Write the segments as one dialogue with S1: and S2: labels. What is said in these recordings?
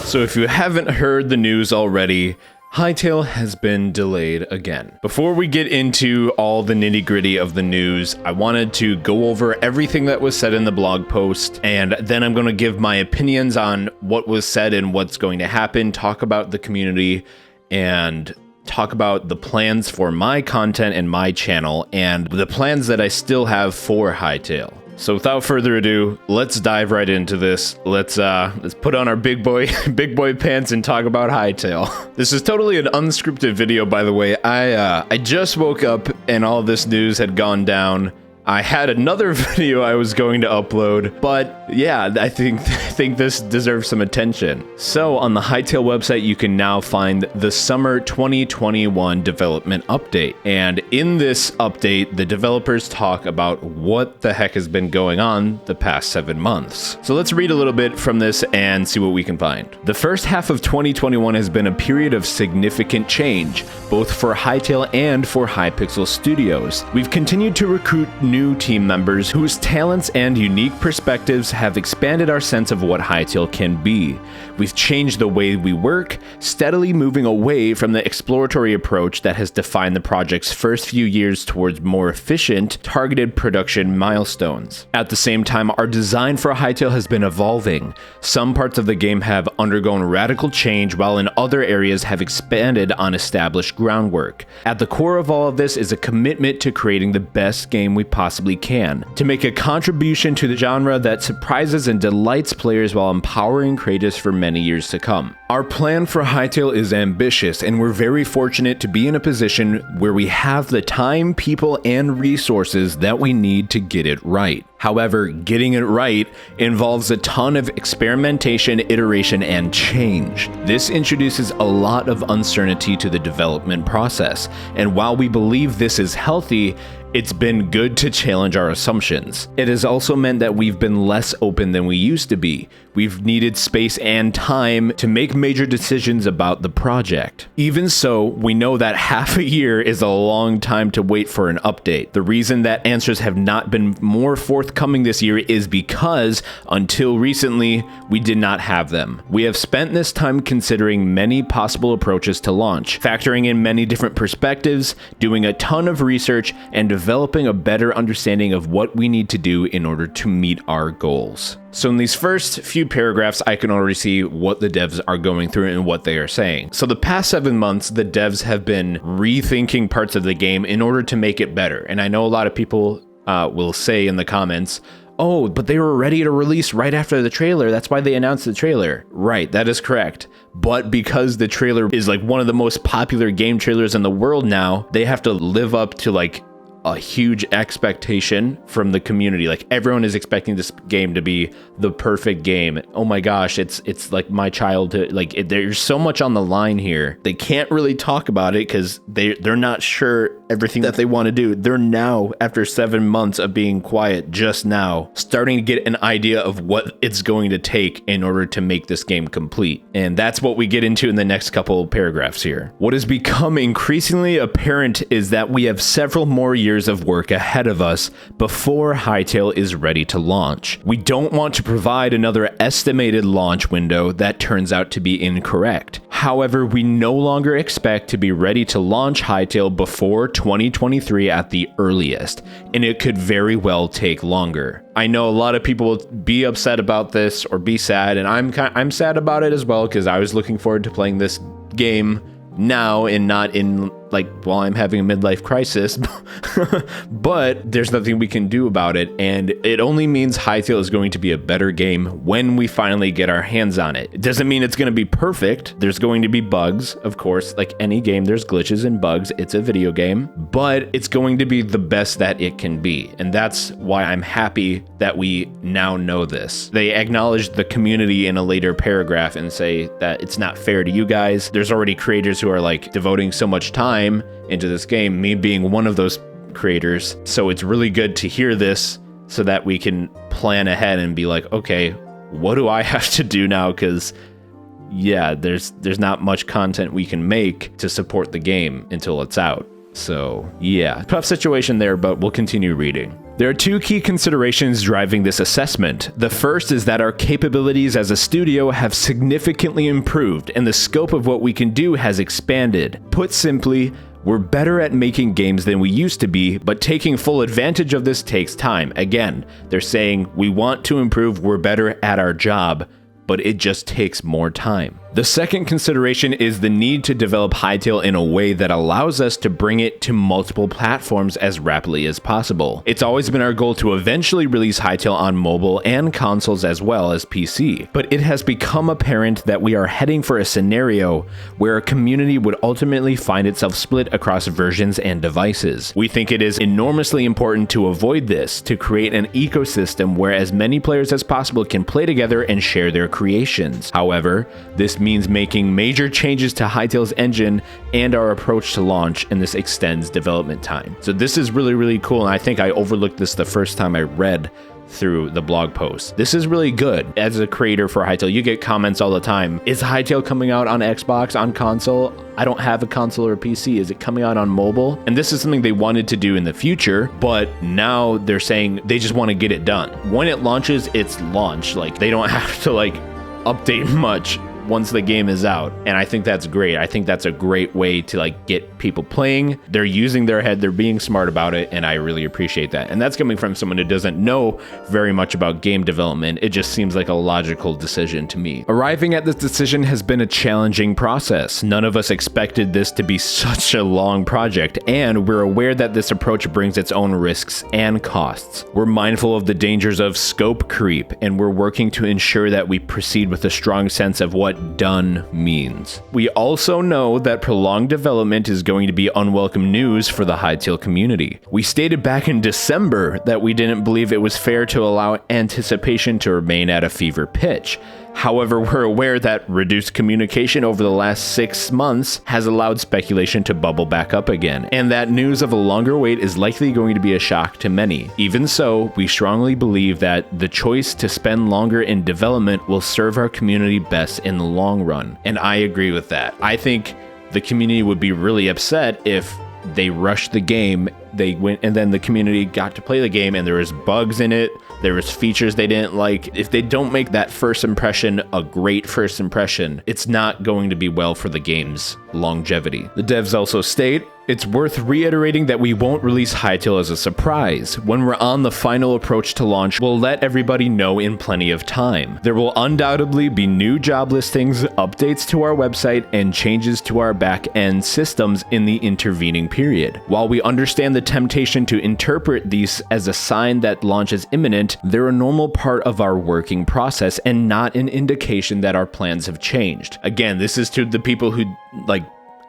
S1: So if you haven't heard the news already, Hytale has been delayed again. Before we get into all the nitty-gritty of the news, I wanted to go over everything that was said in the blog post, and then I'm going to give my opinions on what was said and what's going to happen, talk about the community, and talk about the plans for my content and my channel, and the plans that I still have for Hytale. So without further ado, let's dive right into this. Let's put on our big boy pants and talk about Hytale. This is totally an unscripted video, by the way. I just woke up and all this news had gone down. I had another video I was going to upload, but yeah, I think this deserves some attention. So on the Hytale website, you can now find the summer 2021 development update. And in this update, the developers talk about what the heck has been going on the past 7 months. So let's read a little bit from this and see what we can find. The first half of 2021 has been a period of significant change, both for Hytale and for Hypixel Studios. We've continued to recruit new team members whose talents and unique perspectives have expanded our sense of what Hytale can be. We've changed the way we work, steadily moving away from the exploratory approach that has defined the project's first few years towards more efficient, targeted production milestones. At the same time, our design for Hytale has been evolving. Some parts of the game have undergone radical change, while in other areas have expanded on established groundwork. At the core of all of this is a commitment to creating the best game we possibly can, to make a contribution to the genre that surprises and delights players while empowering creators for many years to come. Our plan for Hytale is ambitious, and we're very fortunate to be in a position where we have the time, people, and resources that we need to get it right. However, getting it right involves a ton of experimentation, iteration, and change. This introduces a lot of uncertainty to the development process, and while we believe this is healthy, it's been good to challenge our assumptions. It has also meant that we've been less open than we used to be. We've needed space and time to make major decisions about the project. Even so, we know that half a year is a long time to wait for an update. The reason that answers have not been more forthcoming this year is because, until recently, we did not have them. We have spent this time considering many possible approaches to launch, factoring in many different perspectives, doing a ton of research, and developing a better understanding of what we need to do in order to meet our goals. So in these first few paragraphs, I can already see what the devs are going through and what they are saying. So the past 7 months, the devs have been rethinking parts of the game in order to make it better. And I know a lot of people will say in the comments, oh, but they were ready to release right after the trailer. That's why they announced the trailer. Right, that is correct. But because the trailer is like one of the most popular game trailers in the world now, they have to live up to like a huge expectation from the community. Like everyone is expecting this game to be the perfect game. Oh my gosh, it's like my childhood. Like there's so much on the line here. They can't really talk about it because they're not sure everything that they want to do. They're now, after 7 months of being quiet, just now starting to get an idea of what it's going to take in order to make this game complete. And that's what we get into in the next couple of paragraphs here. What has become increasingly apparent is that we have several more years of work ahead of us before Hytale is ready to launch. We don't want to provide another estimated launch window that turns out to be incorrect. However, we no longer expect to be ready to launch Hytale before 2023 at the earliest, and it could very well take longer. I know a lot of people will be upset about this or be sad, and I'm sad about it as well because I was looking forward to playing this game now and not in like while I'm having a midlife crisis. But there's nothing we can do about it, and it only means Hytale is going to be a better game when we finally get our hands on it. It doesn't mean it's going to be perfect. There's going to be bugs, of course, like any game there's glitches and bugs. It's a video game, but it's going to be the best that it can be, and that's why I'm happy that we now know this. They acknowledge the community in a later paragraph and say that it's not fair to you guys. There's already creators who are like devoting so much time into this game, me being one of those creators. So it's really good to hear this so that we can plan ahead and be like, okay, what do I have to do now? Because yeah, there's not much content we can make to support the game until it's out. So yeah, tough situation there, but we'll continue reading. There are two key considerations driving this assessment. The first is that our capabilities as a studio have significantly improved and the scope of what we can do has expanded. Put simply, we're better at making games than we used to be, but taking full advantage of this takes time. Again, they're saying we want to improve, we're better at our job, but it just takes more time. The second consideration is the need to develop Hytale in a way that allows us to bring it to multiple platforms as rapidly as possible. It's always been our goal to eventually release Hytale on mobile and consoles as well as PC, but it has become apparent that we are heading for a scenario where a community would ultimately find itself split across versions and devices. We think it is enormously important to avoid this, to create an ecosystem where as many players as possible can play together and share their creations. However, this means making major changes to Hytale's engine and our approach to launch, and this extends development time. So this is really, really cool, and I think I overlooked this the first time I read through the blog post. This is really good. As a creator for Hytale, you get comments all the time. Is Hytale coming out on Xbox, on console? I don't have a console or a PC. Is it coming out on mobile? And this is something they wanted to do in the future, but now they're saying they just want to get it done. When it launches, it's launched. Like, they don't have to update much once the game is out, and I think that's great. I think that's a great way to get people playing. They're using their head, they're being smart about it, and I really appreciate that. And that's coming from someone who doesn't know very much about game development. It just seems like a logical decision to me. Arriving at this decision has been a challenging process. None of us expected this to be such a long project, and we're aware that this approach brings its own risks and costs. We're mindful of the dangers of scope creep, and we're working to ensure that we proceed with a strong sense of what done means. We also know that prolonged development is going to be unwelcome news for the Hytale community. We stated back in December that we didn't believe it was fair to allow anticipation to remain at a fever pitch. However, we're aware that reduced communication over the last 6 months has allowed speculation to bubble back up again, and that news of a longer wait is likely going to be a shock to many. Even so, we strongly believe that the choice to spend longer in development will serve our community best in the long run, and I agree with that. I think the community would be really upset if they rushed the game, they went, and then the community got to play the game and there was bugs in it, there was features they didn't like. If they don't make that first impression a great first impression, it's not going to be well for the game's longevity. The devs also state, it's worth reiterating that we won't release Hytale as a surprise. When we're on the final approach to launch, we'll let everybody know in plenty of time. There will undoubtedly be new job listings, updates to our website, and changes to our back-end systems in the intervening period. While we understand the temptation to interpret these as a sign that launch is imminent, they're a normal part of our working process and not an indication that our plans have changed. Again, this is to the people who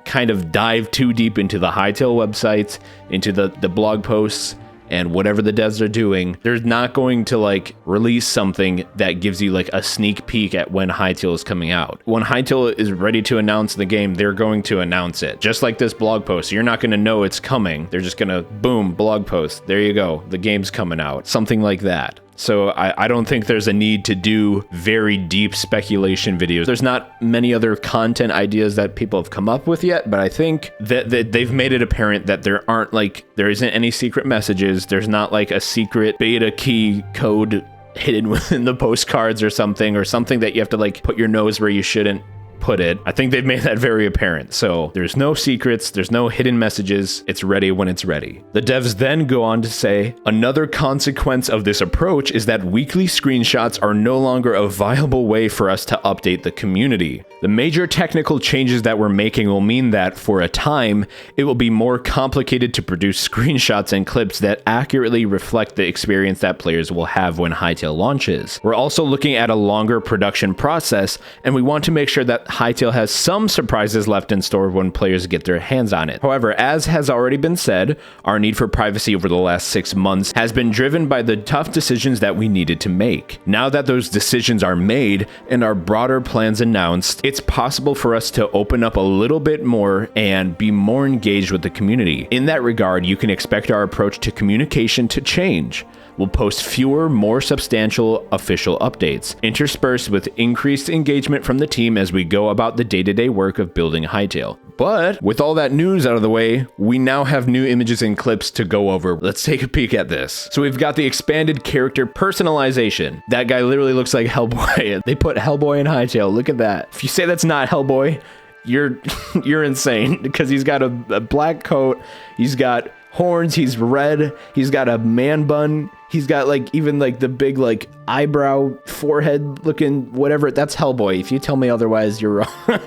S1: kind of dive too deep into the Hytale websites, into the blog posts, and whatever the devs are doing. They're not going to release something that gives you a sneak peek at when Hytale is coming out. When Hytale is ready to announce the game, they're going to announce it. Just like this blog post, you're not going to know it's coming. They're just going to boom, blog post. There you go. The game's coming out. Something like that. So I don't think there's a need to do very deep speculation videos. There's not many other content ideas that people have come up with yet, but I think that they've made it apparent that there isn't any secret messages. There's not a secret beta key code hidden within the postcards or something that you have to put your nose where you shouldn't put it. I think they've made that very apparent. So there's no secrets, there's no hidden messages. It's ready when it's ready. The devs then go on to say, another consequence of this approach is that weekly screenshots are no longer a viable way for us to update the community. The major technical changes that we're making will mean that, for a time, it will be more complicated to produce screenshots and clips that accurately reflect the experience that players will have when Hytale launches. We're also looking at a longer production process, and we want to make sure that Hytale has some surprises left in store when players get their hands on it. However, as has already been said, our need for privacy over the last 6 months has been driven by the tough decisions that we needed to make. Now that those decisions are made and our broader plans announced, it's possible for us to open up a little bit more and be more engaged with the community. In that regard, you can expect our approach to communication to change. We'll post fewer, more substantial official updates, interspersed with increased engagement from the team as we go about the day-to-day work of building Hytale. But with all that news out of the way, we now have new images and clips to go over. Let's take a peek at this. So we've got the expanded character personalization. That guy literally looks like Hellboy. They put Hellboy in Hytale. Look at that. If you say that's not Hellboy, you're insane, because he's got a black coat, he's got horns, he's red, he's got a man bun, he's got like even like the big like eyebrow forehead looking whatever. That's Hellboy. If you tell me otherwise, you're wrong.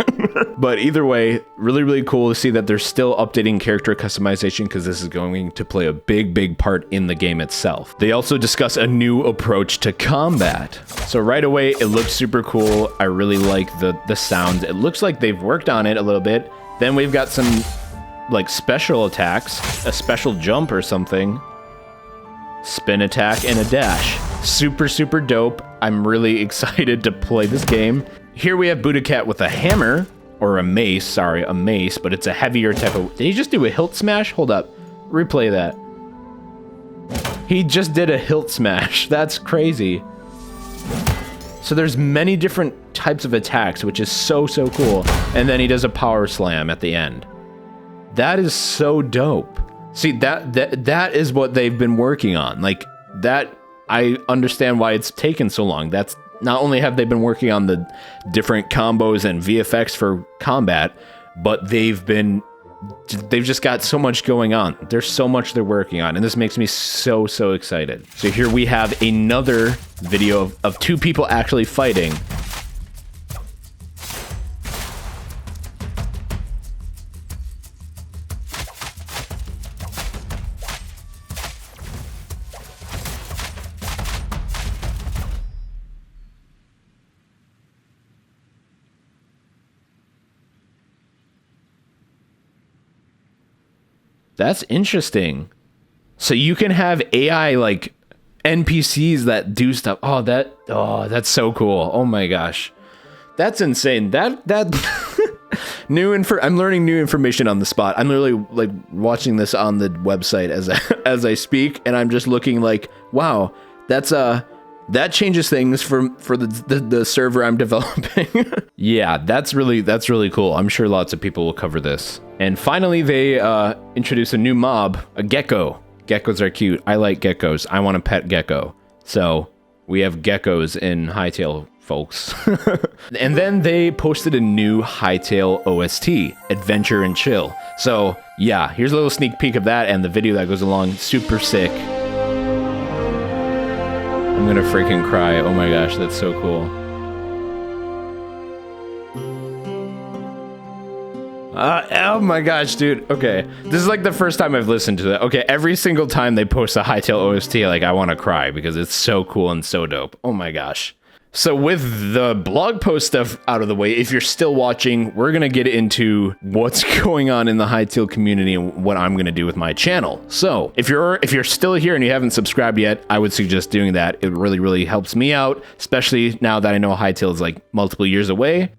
S1: But either way, really cool to see that they're still updating character customization, because this is going to play a big part in the game itself. They also discuss a new approach to combat. So right away, it looks super cool. I really like the sounds. It looks like they've worked on it a little bit. Then we've got some like special attacks, a special jump or something, spin attack, and a dash. Super dope. I'm really excited to play this game. Here we have Budokat with a hammer, or a mace, sorry, a mace, but it's a heavier type of... Did he just do a hilt smash? Hold up, replay that. He just did a hilt smash. That's crazy. So there's many different types of attacks, which is so cool. And then he does a power slam at the end. That is so dope. See, that is what they've been working on. Like, that, I understand why it's taken so long. That's not only have they been working on the different combos and VFX for combat, but they've just got so much going on. There's so much they're working on, and this makes me so excited. So here we have another video of two people actually fighting. That's interesting. So you can have AI like NPCs that do stuff. That's so cool. Oh my gosh. That's insane. That I'm learning new information on the spot. I'm literally like watching this on the website as I speak, and I'm just looking like, wow, that changes things for the server I'm developing. Yeah, that's really cool. I'm sure lots of people will cover this. And finally, they introduce a new mob, a gecko. Geckos are cute. I like geckos. I want a pet gecko. So we have geckos in Hytale, folks. And then they posted a new Hytale OST, Adventure and Chill. So yeah, here's a little sneak peek of that and the video that goes along. Super sick. I'm gonna freaking cry. Oh my gosh, that's so cool. Oh my gosh, dude. Okay, this is like the first time I've listened to that. Okay, every single time they post a Hytale OST, like I want to cry because it's so cool and so dope. Oh my gosh. So with the blog post stuff out of the way, if you're still watching, we're going to get into what's going on in the Hytale community and what I'm going to do with my channel. So if you're still here and you haven't subscribed yet, I would suggest doing that. It really helps me out, especially now that I know Hytale is like multiple years away.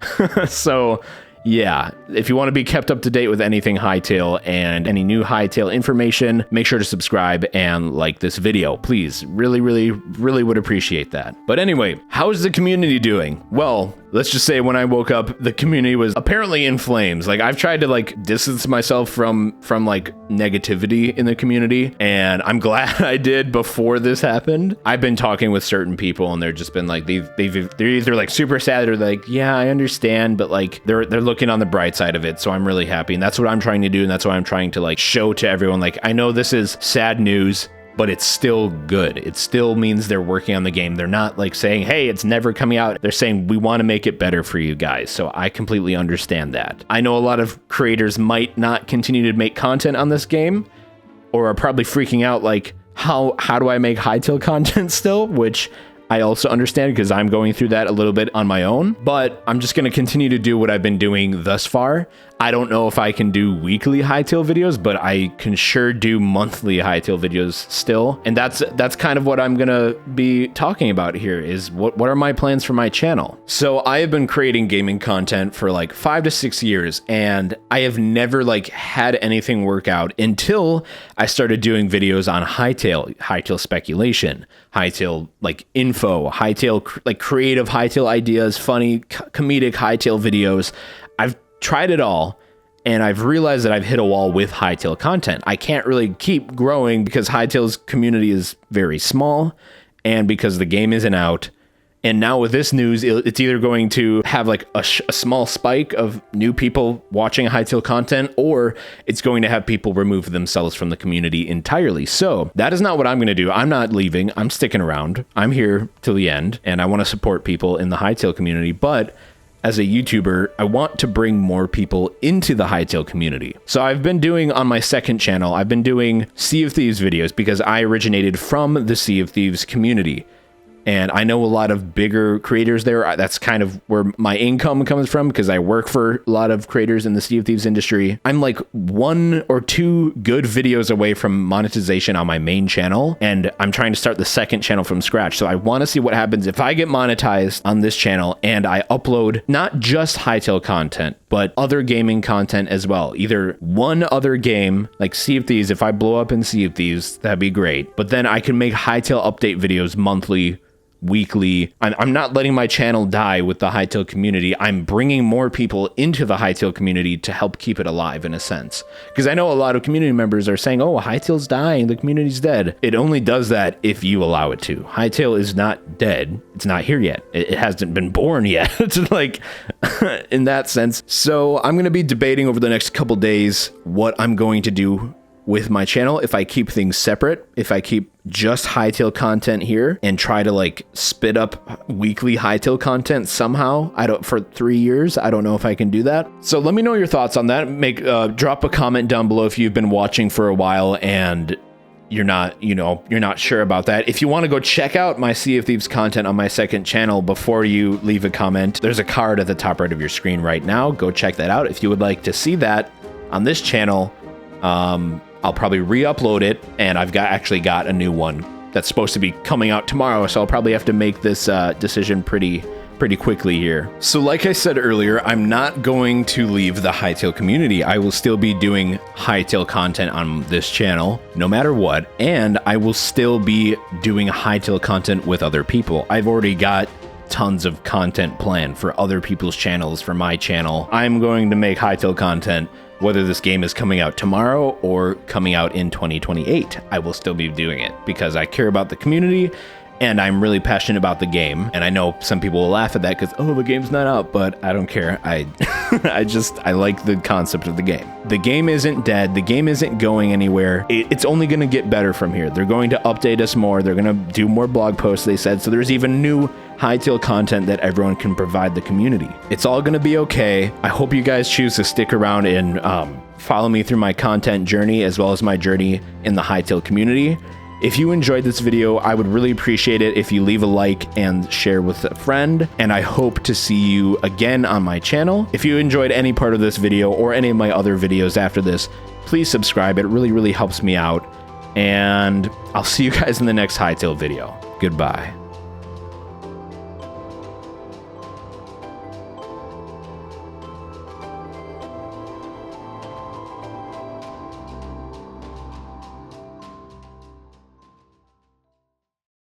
S1: So yeah, if you want to be kept up to date with anything Hytale and any new Hytale information, make sure to subscribe and like this video, please. Really would appreciate that. But anyway, how's the community doing? Well, let's just say when I woke up, the community was apparently in flames. Like I've tried to like distance myself from like negativity in the community, and I'm glad I did before this happened. I've been talking with certain people and they're just been like, they're either like super sad or like, yeah, I understand, but like they're looking on the bright side of it. So I'm really happy. And that's what I'm trying to do. And that's what I'm trying to like show to everyone. Like, I know this is sad news, but it's still good. It still means they're working on the game. They're not like saying, hey, it's never coming out. They're saying, we want to make it better for you guys. So I completely understand that. I know a lot of creators might not continue to make content on this game, or are probably freaking out like, how do I make Hytale content still? Which I also understand because I'm going through that a little bit on my own, but I'm just going to continue to do what I've been doing thus far. I don't know if I can do weekly Hytale videos, but I can sure do monthly Hytale videos still. And that's kind of what I'm going to be talking about here is what are my plans for my channel? So I have been creating gaming content for like 5 to 6 years, and I have never like had anything work out until I started doing videos on Hytale speculation, Hytale like info, Hytale like creative Hytale ideas, funny comedic Hytale videos. I've tried it all, And I've realized that I've hit a wall with Hytale content. I can't really keep growing because Hytale's community is very small and because the game isn't out. And now with this news, it's either going to have like a small spike of new people watching Hytale content, or it's going to have people remove themselves from the community entirely. So that is not what I'm going to do. I'm not leaving. I'm sticking around. I'm here till the end, and I want to support people in the Hytale community. But as a YouTuber, I want to bring more people into the Hytale community. So I've been doing on my second channel, I've been doing Sea of Thieves videos because I originated from the Sea of Thieves community. And I know a lot of bigger creators there. That's kind of where my income comes from because I work for a lot of creators in the Sea of Thieves industry. I'm like 1 or 2 good videos away from monetization on my main channel, and I'm trying to start the second channel from scratch. So I want to see what happens if I get monetized on this channel and I upload not just Hytale content, but other gaming content as well. Either one other game, like Sea of Thieves. If I blow up in Sea of Thieves, that'd be great. But then I can make Hytale update videos monthly, weekly. I'm not letting my channel die with the Hytale community. I'm bringing more people into the Hytale community to help keep it alive in a sense. Because I know a lot of community members are saying, oh, Hytale's dying, the community's dead. It only does that if you allow it to. Hytale is not dead. It's not here yet. It hasn't been born yet. It's like, in that sense. So I'm going to be debating over the next couple days what I'm going to do with my channel, if I keep things separate, if I keep just Hytale content here and try to like spit up weekly Hytale content somehow. For 3 years, I don't know if I can do that. So let me know your thoughts on that. Drop a comment down below if you've been watching for a while and you're not sure about that. If you want to go check out my Sea of Thieves content on my second channel before you leave a comment, there's a card at the top right of your screen right now. Go check that out. If you would like to see that on this channel, I'll probably re-upload it, and I've actually got a new one that's supposed to be coming out tomorrow, so I'll probably have to make this decision pretty quickly here. So like I said earlier, I'm not going to leave the Hytale community. I will still be doing Hytale content on this channel, no matter what, and I will still be doing Hytale content with other people. I've already got tons of content planned for other people's channels, for my channel. I'm going to make Hytale content whether this game is coming out tomorrow or coming out in 2028. I will still be doing it because I care about the community and I'm really passionate about the game. And I know some people will laugh at that because, oh, the game's not out, but I don't care. I like the concept of the game. The game isn't dead. The game isn't going anywhere. It's only going to get better from here. They're going to update us more. They're going to do more blog posts, they said. So there's even new Hytale content that everyone can provide the community. It's all going to be okay. I hope you guys choose to stick around and follow me through my content journey as well as my journey in the Hytale community. If you enjoyed this video, I would really appreciate it if you leave a like and share with a friend, and I hope to see you again on my channel. If you enjoyed any part of this video or any of my other videos after this, please subscribe. It really helps me out, and I'll see you guys in the next Hytale video. Goodbye.